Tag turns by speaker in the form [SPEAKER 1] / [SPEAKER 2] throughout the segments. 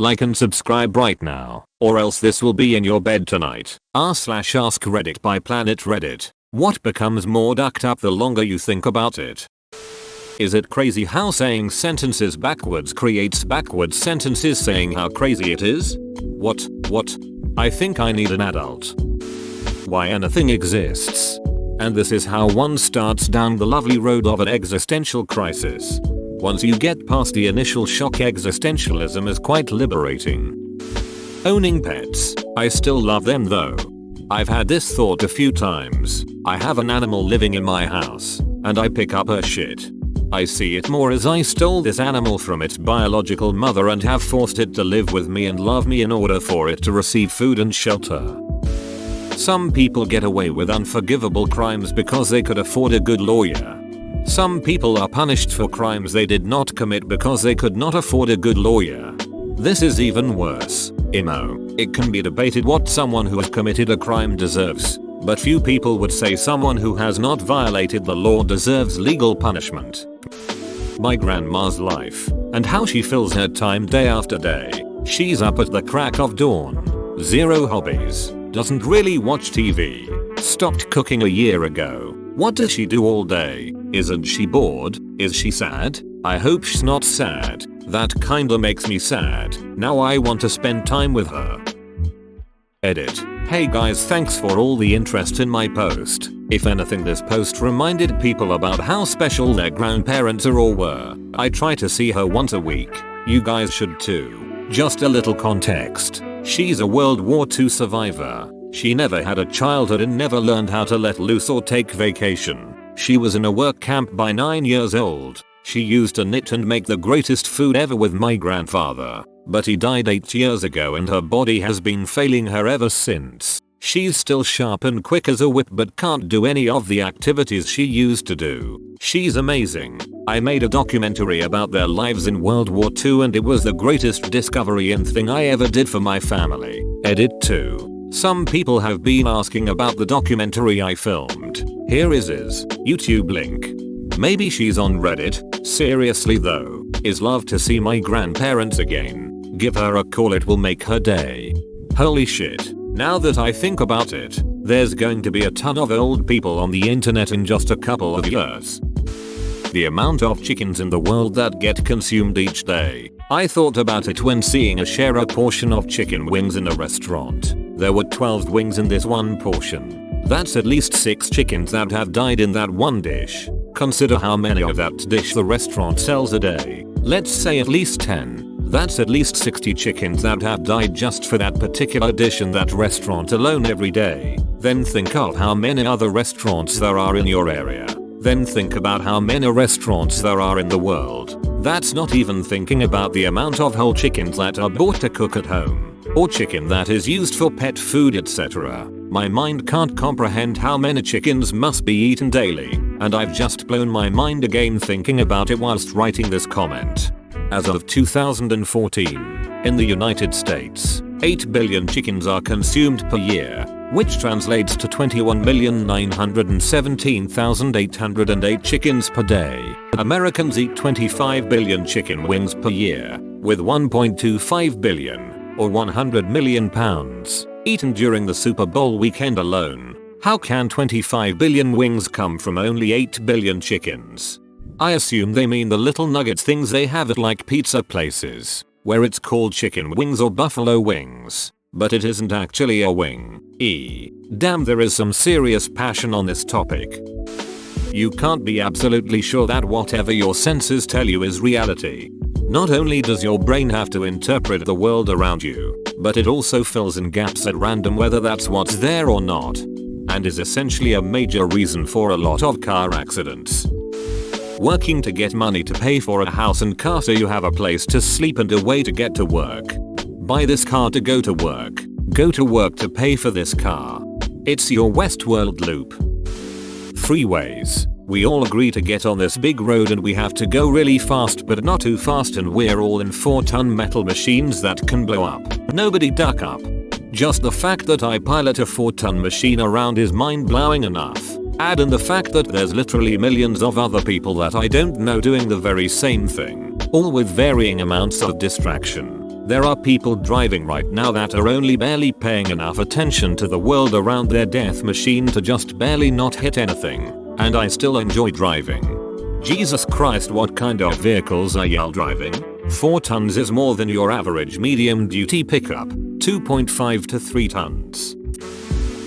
[SPEAKER 1] Like and subscribe right now, or else this will be in your bed tonight. r/AskReddit by Planet Reddit. What becomes more ducked up the longer you think about it? Is it crazy how saying sentences backwards creates backwards sentences saying how crazy it is? What? I think I need an adult. Why anything exists. And this is how one starts down the lovely road of an existential crisis. Once you get past the initial shock, existentialism is quite liberating. Owning pets. I still love them though. I've had this thought a few times. I have an animal living in my house, and I pick up her shit. I see it more as I stole this animal from its biological mother and have forced it to live with me and love me in order for it to receive food and shelter. Some people get away with unforgivable crimes because they could afford a good lawyer. Some people are punished for crimes they did not commit because they could not afford a good lawyer. This is even worse. It can be debated what someone who has committed a crime deserves, but few people would say someone who has not violated the law deserves legal punishment. My grandma's life, and how she fills her time day after day. She's up at the crack of dawn. Zero hobbies. Doesn't really watch TV. Stopped cooking a year ago. What does she do all day? Isn't she bored? Is she sad? I hope she's not sad. That kinda makes me sad. Now I want to spend time with her. Edit. Hey guys, thanks for all the interest in my post. If anything, this post reminded people about how special their grandparents are or were. I try to see her once a week. You guys should too. Just a little context. She's a World War II survivor. She never had a childhood and never learned how to let loose or take vacation. She was in a work camp by 9 years old. She used to knit and make the greatest food ever with my grandfather. But he died 8 years ago and her body has been failing her ever since. She's still sharp and quick as a whip but can't do any of the activities she used to do. She's amazing. I made a documentary about their lives in World War II and it was the greatest discovery and thing I ever did for my family. Edit 2. Some people have been asking about the documentary I filmed. Here is his YouTube link. Maybe she's on Reddit. Seriously though, is love to see my grandparents again. Give her a call, it will make her day. Holy shit. Now that I think about it, there's going to be a ton of old people on the internet in just a couple of years. The amount of chickens in the world that get consumed each day. I thought about it when seeing a share a portion of chicken wings in a restaurant. There were 12 wings in this one portion. That's at least 6 chickens that have died in that one dish. Consider how many of that dish the restaurant sells a day. Let's say at least 10. That's at least 60 chickens that have died just for that particular dish in that restaurant alone every day. Then think of how many other restaurants there are in your area. Then think about how many restaurants there are in the world. That's not even thinking about the amount of whole chickens that are bought to cook at home, or chicken that is used for pet food, etc. My mind can't comprehend how many chickens must be eaten daily, and I've just blown my mind again thinking about it whilst writing this comment. As of 2014, in the United States, 8 billion chickens are consumed per year, which translates to 21,917,808 chickens per day. Americans eat 25 billion chicken wings per year, with 1.25 billion, or 100 million pounds, eaten during the Super Bowl weekend alone. How can 25 billion wings come from only 8 billion chickens? I assume they mean the little nuggets things they have at like pizza places, where it's called chicken wings or buffalo wings. But it isn't actually a wing. Damn, there is some serious passion on this topic. You can't be absolutely sure that whatever your senses tell you is reality. Not only does your brain have to interpret the world around you, but it also fills in gaps at random whether that's what's there or not. And is essentially a major reason for a lot of car accidents. Working to get money to pay for a house and car so you have a place to sleep and a way to get to work. Buy this car to go to work. Go to work to pay for this car. It's your Westworld loop. Freeways. We all agree to get on this big road and we have to go really fast but not too fast, and we're all in 4-ton metal machines that can blow up. Nobody duck up. Just the fact that I pilot a 4-ton machine around is mind-blowing enough. Add in the fact that there's literally millions of other people that I don't know doing the very same thing, all with varying amounts of distraction. There are people driving right now that are only barely paying enough attention to the world around their death machine to just barely not hit anything. And I still enjoy driving. Jesus Christ, what kind of vehicles are y'all driving? 4 tons is more than your average medium duty pickup. 2.5 to 3 tons.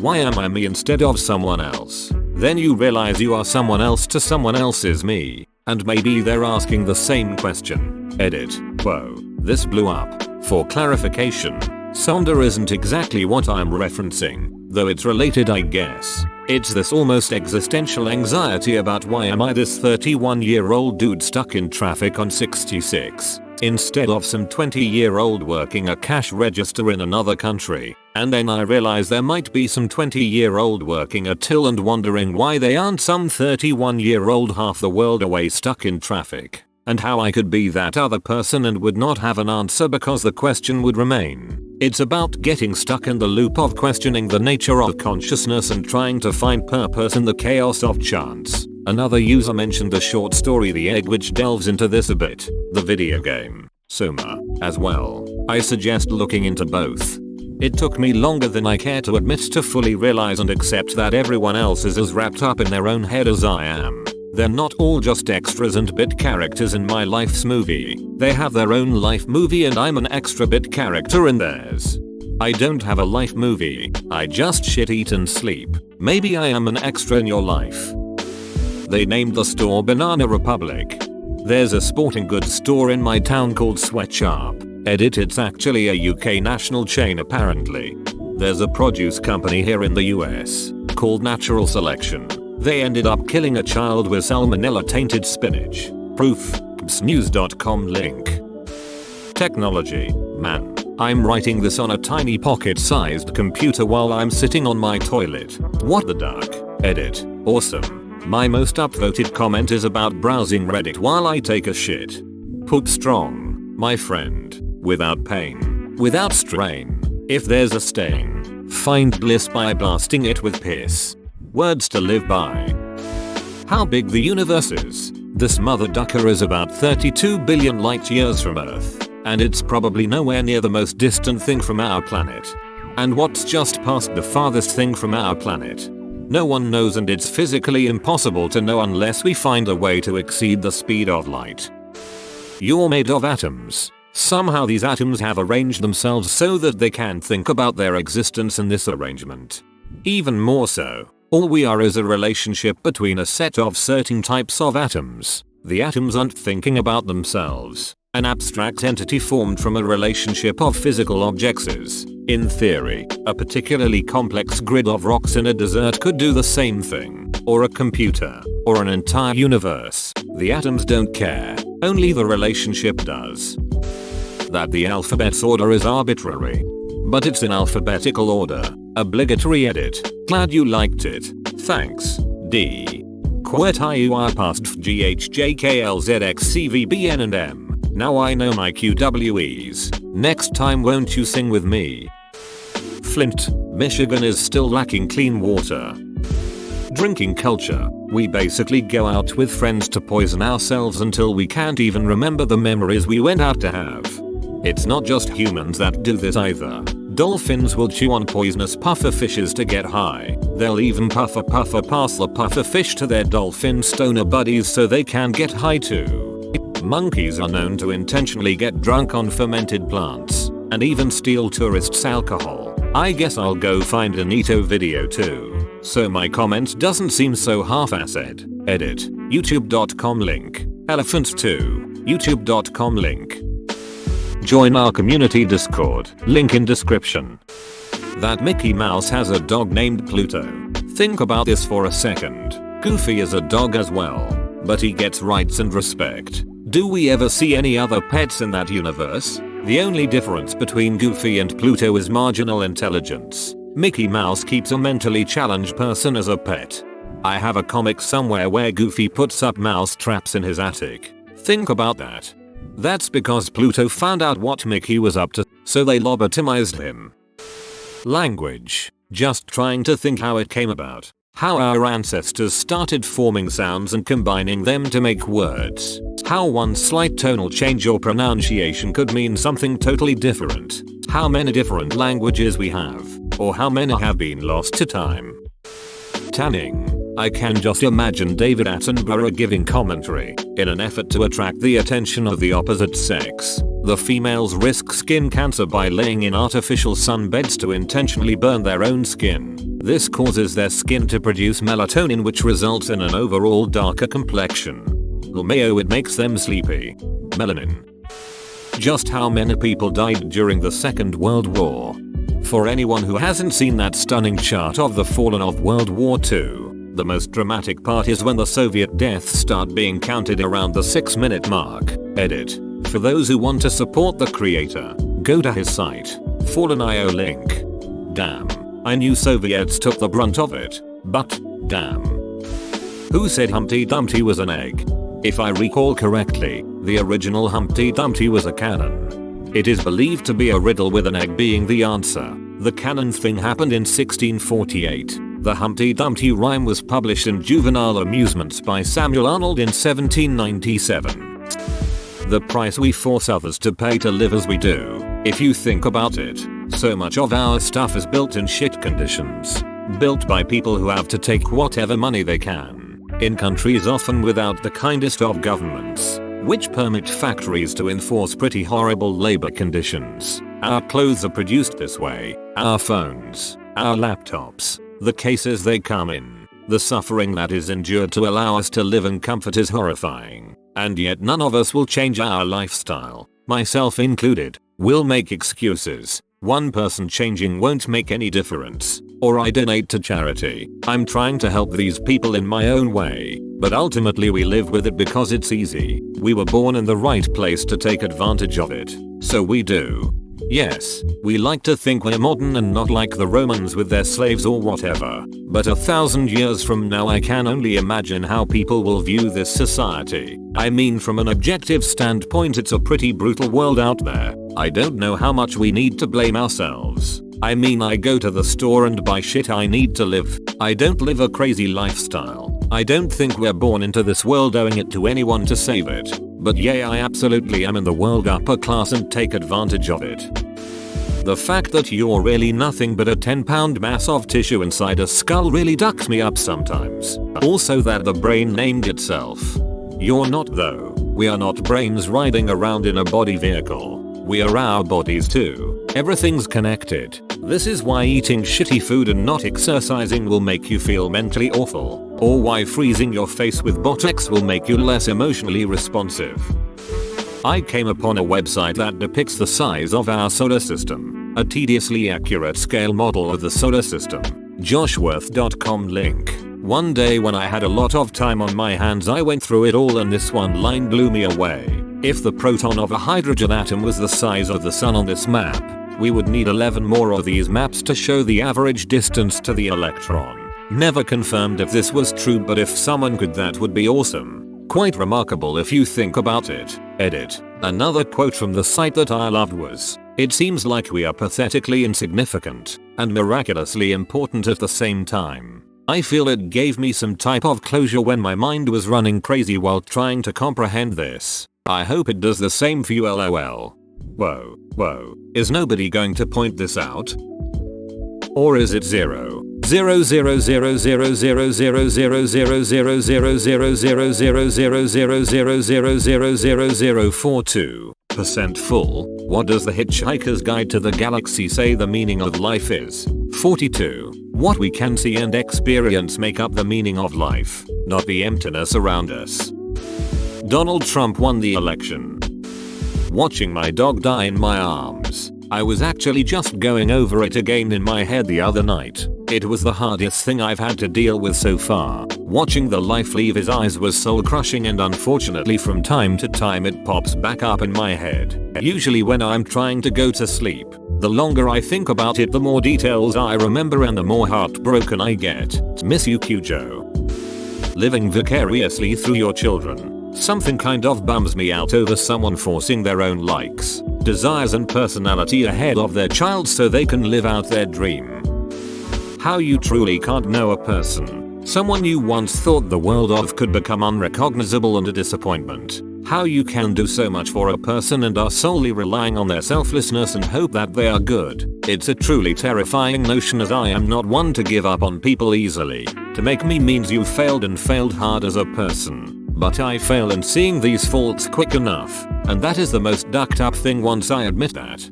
[SPEAKER 1] Why am I me instead of someone else? Then you realize you are someone else to someone else's me. And maybe they're asking the same question. Edit. Whoa, this blew up. For clarification, Sonder isn't exactly what I'm referencing, though it's related I guess. It's this almost existential anxiety about why am I this 31-year-old dude stuck in traffic on 66, instead of some 20-year-old working a cash register in another country. And then I realize there might be some 20-year-old working a till and wondering why they aren't some 31-year-old half the world away stuck in traffic. And how I could be that other person and would not have an answer because the question would remain. It's about getting stuck in the loop of questioning the nature of consciousness and trying to find purpose in the chaos of chance. Another user mentioned a short story The Egg which delves into this a bit. The video game, Soma, as well. I suggest looking into both. It took me longer than I care to admit to fully realize and accept that everyone else is as wrapped up in their own head as I am. They're not all just extras and bit characters in my life's movie. They have their own life movie and I'm an extra bit character in theirs. I don't have a life movie. I just shit, eat and sleep. Maybe I am an extra in your life. They named the store Banana Republic. There's a sporting goods store in my town called Sweatshop. Edit, it's actually a UK national chain apparently. There's a produce company here in the US called Natural Selection. They ended up killing a child with salmonella tainted spinach. Proof, psnews.com link. Technology, man. I'm writing this on a tiny pocket-sized computer while I'm sitting on my toilet. What the duck? Edit. Awesome. My most upvoted comment is about browsing Reddit while I take a shit. Put strong, my friend. Without pain. Without strain. If there's a stain, find bliss by blasting it with piss. Words to live by. How big the universe is. This mother ducker is about 32 billion light years from Earth. And it's probably nowhere near the most distant thing from our planet. And what's just past the farthest thing from our planet? No one knows, and it's physically impossible to know unless we find a way to exceed the speed of light. You're made of atoms. Somehow these atoms have arranged themselves so that they can think about their existence in this arrangement. Even more so, all we are is a relationship between a set of certain types of atoms. The atoms aren't thinking about themselves. An abstract entity formed from a relationship of physical objects is, in theory, a particularly complex grid of rocks in a desert could do the same thing. Or a computer. Or an entire universe. The atoms don't care. Only the relationship does. That the alphabet's order is arbitrary. But it's in alphabetical order. Obligatory edit. Glad you liked it. Thanks. D. Quet IUR past GHJKLZXCVBN and M. Now I know my QWEs. Next time won't you sing with me? Flint, Michigan is still lacking clean water. Drinking culture. We basically go out with friends to poison ourselves until we can't even remember the memories we went out to have. It's not just humans that do this either. Dolphins will chew on poisonous puffer fishes to get high. They'll even pass the puffer fish to their dolphin stoner buddies so they can get high too. Monkeys are known to intentionally get drunk on fermented plants and even steal tourists' alcohol. I guess I'll go find a Nito video too, so my comment doesn't seem so half-assed. Edit. YouTube.com link. Elephants 2. YouTube.com link. Join our community Discord. Link in description. That Mickey Mouse has a dog named Pluto. Think about this for a second. Goofy is a dog as well, but he gets rights and respect. Do we ever see any other pets in that universe? The only difference between Goofy and Pluto is marginal intelligence. Mickey Mouse keeps a mentally challenged person as a pet. I have a comic somewhere where Goofy puts up mouse traps in his attic. Think about that. That's because Pluto found out what Mickey was up to, so they lobotomized him. Language. Just trying to think how it came about. How our ancestors started forming sounds and combining them to make words. How one slight tonal change or pronunciation could mean something totally different. How many different languages we have, or how many have been lost to time. Tanning. I can just imagine David Attenborough giving commentary. In an effort to attract the attention of the opposite sex, the females risk skin cancer by laying in artificial sunbeds to intentionally burn their own skin. This causes their skin to produce melatonin, which results in an overall darker complexion. LMAO, it makes them sleepy. Melanin. Just how many people died during the Second World War? For anyone who hasn't seen that stunning chart of the fallen of World War II, the most dramatic part is when the Soviet deaths start being counted around the 6-minute mark. Edit. For those who want to support the creator, go to his site. Fallen.io link. Damn. I knew Soviets took the brunt of it, but damn. Who said Humpty Dumpty was an egg? If I recall correctly, the original Humpty Dumpty was a cannon. It is believed to be a riddle with an egg being the answer. The cannon thing happened in 1648. The Humpty Dumpty rhyme was published in Juvenile Amusements by Samuel Arnold in 1797. The price we force others to pay to live as we do. If you think about it, so much of our stuff is built in shit conditions. Built by people who have to take whatever money they can. In countries often without the kindest of governments, which permit factories to enforce pretty horrible labor conditions. Our clothes are produced this way. Our phones. Our laptops. The cases they come in. The suffering that is endured to allow us to live in comfort is horrifying. And yet none of us will change our lifestyle, myself included. We'll make excuses. One person changing won't make any difference. Or I donate to charity. I'm trying to help these people in my own way. But ultimately we live with it because it's easy. We were born in the right place to take advantage of it. So we do. Yes, we like to think we're modern and not like the Romans with their slaves or whatever. But 1,000 years from now I can only imagine how people will view this society. I mean, from an objective standpoint, it's a pretty brutal world out there. I don't know how much we need to blame ourselves. I mean, I go to the store and buy shit I need to live. I don't live a crazy lifestyle. I don't think we're born into this world owing it to anyone to save it. But yeah, I absolutely am in the world upper class and take advantage of it. The fact that you're really nothing but a 10-pound mass of tissue inside a skull really ducks me up sometimes. Also that the brain named itself. You're not though. We are not brains riding around in a body vehicle. We are our bodies too. Everything's connected. This is why eating shitty food and not exercising will make you feel mentally awful. Or why freezing your face with Botox will make you less emotionally responsive. I came upon a website that depicts the size of our solar system. A tediously accurate scale model of the solar system. Joshworth.com link. One day when I had a lot of time on my hands, I went through it all and this one line blew me away. If the proton of a hydrogen atom was the size of the sun on this map, we would need 11 more of these maps to show the average distance to the electron. Never confirmed if this was true, but if someone could, that would be awesome. Quite remarkable if you think about it. Edit. Another quote from the site that I loved was, "It seems like we are pathetically insignificant and miraculously important at the same time." I feel it gave me some type of closure when my mind was running crazy while trying to comprehend this. I hope it does the same for you, lol. Whoa. Is nobody going to point this out? Or is it 0.00000000000000000000042% full? What does the Hitchhiker's Guide to the Galaxy say the meaning of life is? 42. What we can see and experience make up the meaning of life, not the emptiness around us. Donald Trump won the election. Watching my dog die in my arms. I was actually just going over it again in my head the other night. It was the hardest thing I've had to deal with so far. Watching the life leave his eyes was soul crushing, and unfortunately from time to time it pops back up in my head. Usually when I'm trying to go to sleep. The longer I think about it, the more details I remember and the more heartbroken I get. Miss you, Cujo. Living vicariously through your children. Something kind of bums me out over someone forcing their own likes, desires and personality ahead of their child so they can live out their dream. How you truly can't know a person Someone you once thought the world of could become unrecognizable and a disappointment. How you can do so much for a person and are solely relying on their selflessness and hope that they are good. It's a truly terrifying notion, as I am not one to give up on people easily. To make me means you failed and failed hard as a person. But I fail in seeing these faults quick enough, and that is the most ducked up thing once I admit that.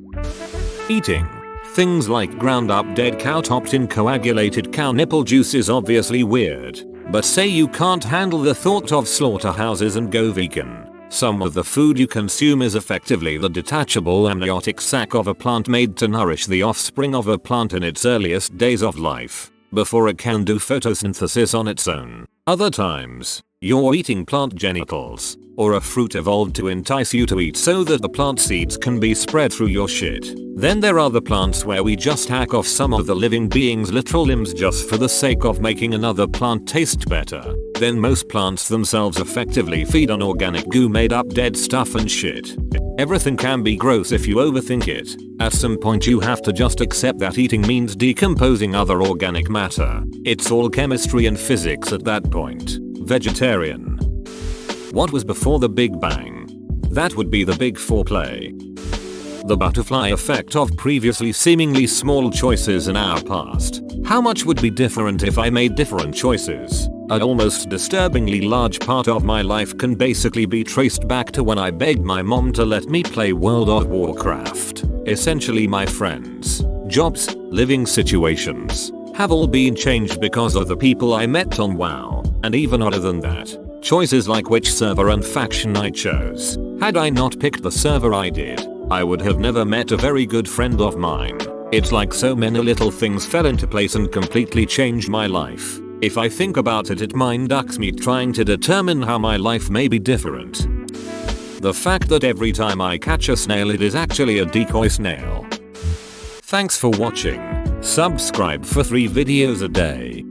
[SPEAKER 1] Eating things like ground up dead cow topped in coagulated cow nipple juice is obviously weird, but say you can't handle the thought of slaughterhouses and go vegan. Some of the food you consume is effectively the detachable amniotic sac of a plant made to nourish the offspring of a plant in its earliest days of life, before it can do photosynthesis on its own. Other times, you're eating plant genitals, or a fruit evolved to entice you to eat so that the plant seeds can be spread through your shit. Then there are the plants where we just hack off some of the living being's literal limbs just for the sake of making another plant taste better. Then most plants themselves effectively feed on organic goo made up dead stuff and shit. Everything can be gross if you overthink it. At some point you have to just accept that eating means decomposing other organic matter. It's all chemistry and physics at that point. Vegetarian. What was before the Big Bang? That would be the big foreplay. The butterfly effect of previously seemingly small choices in our past. How much would be different if I made different choices? An almost disturbingly large part of my life can basically be traced back to when I begged my mom to let me play World of Warcraft. Essentially my friends, jobs, living situations have all been changed because of the people I met on WoW, and even other than that, choices like which server and faction I chose. Had I not picked the server I did, I would have never met a very good friend of mine. It's like so many little things fell into place and completely changed my life. If I think about it, it mind ducks me trying to determine how my life may be different. The fact that every time I catch a snail it is actually a decoy snail. Thanks for watching. Subscribe for 3 videos a day.